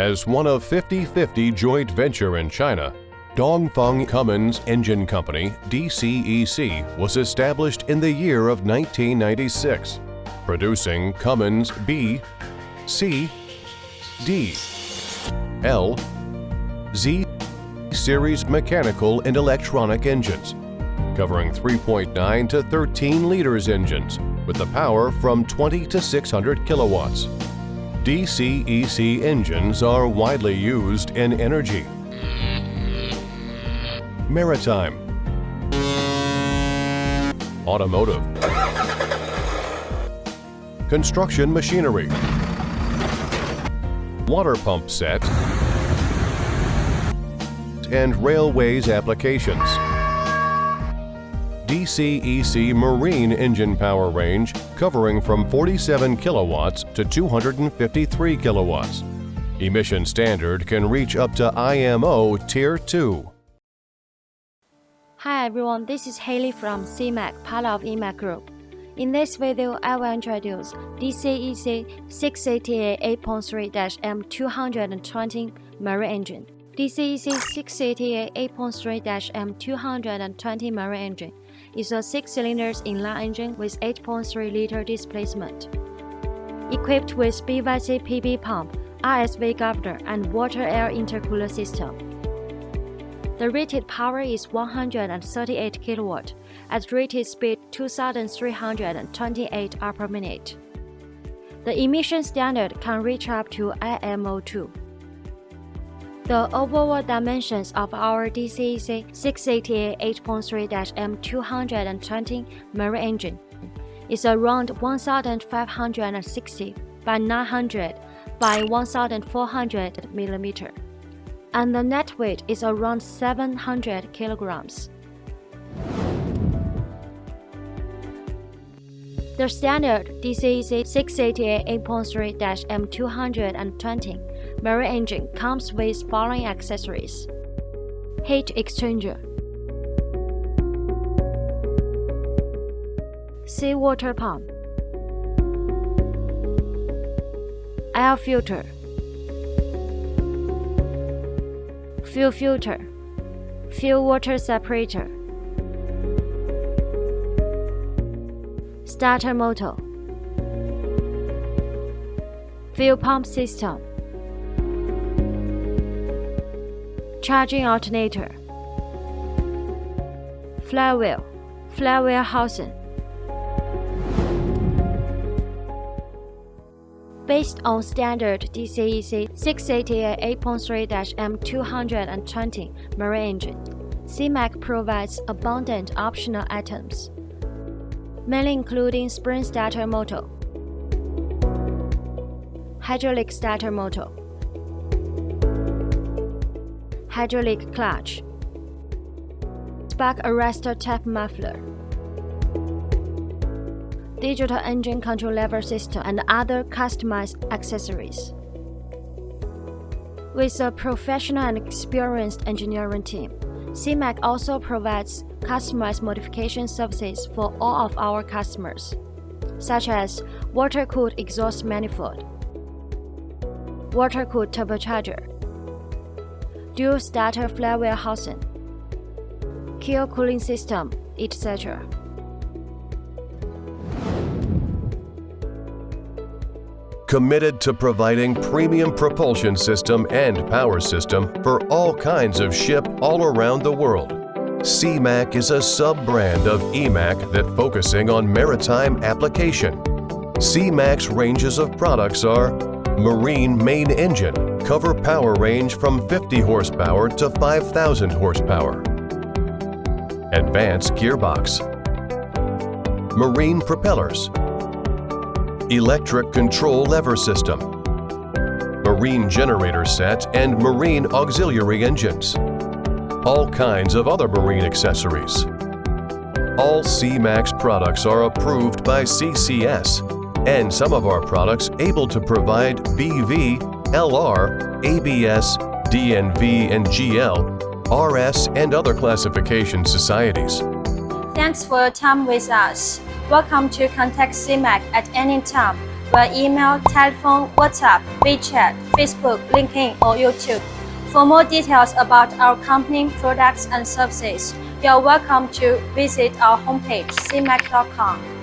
As one of 50/50 joint venture in China, Dongfeng Cummins Engine Company, DCEC, was established in the year of 1996, producing Cummins B, C, D, L, Z series mechanical and electronic engines, covering 3.9 to 13 liters engines with the power from 20 to 600 kilowatts. DCEC engines are widely used in energy, maritime, automotive, construction machinery, water pump set, and railways applications. DCEC marine engine power range covering from 47 kilowatts to 253 kilowatts. Emission standard can reach up to IMO Tier 2. Hi everyone, this is Haley from SeaMac, part of EMAC Group. In this video, I will introduce DCEC 6CTA8.3-M220 marine engine. DCEC 6CTA8.3-M220 marine engine is a 6-cylinder inline engine with 8.3-liter displacement. Equipped with BYC PB pump, RSV governor, and Water-Air Intercooler system. The rated power is 138 kW at rated speed 2,328 r/minute. The emission standard can reach up to IMO 2. The overall dimensions of our DCEC 6CTA8.3-M220 marine engine is around 1,560 by 900 by 1,400 mm, and the net weight is around 700 kilograms. The standard DCEC 6CTA8.3-M220 marine engine comes with following accessories: heat exchanger, seawater pump, air filter, fuel filter, fuel water separator, starter motor, fuel pump system, charging alternator, flywheel, flywheel housing. Based on standard DCEC 6CTA8.3-M220 marine engine, SeaMac provides abundant optional items, mainly including spring starter motor, hydraulic starter motor, hydraulic clutch, spark arrestor tap muffler, digital engine control lever system, and other customized accessories. With a professional and experienced engineering team, SeaMac also provides customized modification services for all of our customers, such as water-cooled exhaust manifold, water-cooled turbocharger, dual starter flywheel housing, keel cooling system, etc. Committed to providing premium propulsion system and power system for all kinds of ship all around the world. SeaMac is a sub-brand of EMAC that focusing on maritime application. SeaMac's ranges of products are marine main engine, cover power range from 50 horsepower to 5,000 horsepower. Advanced gearbox, marine propellers, electric control lever system, marine generator set and marine auxiliary engines, all kinds of other marine accessories. All SeaMac's products are approved by CCS, and some of our products able to provide BV, LR, ABS, DNV and GL, RS and other classification societies. Thanks for your time with us. Welcome to contact SeaMac at any time via email, telephone, WhatsApp, WeChat, Facebook, LinkedIn, or YouTube. For more details about our company, products, and services, you are welcome to visit our homepage, seamac.com.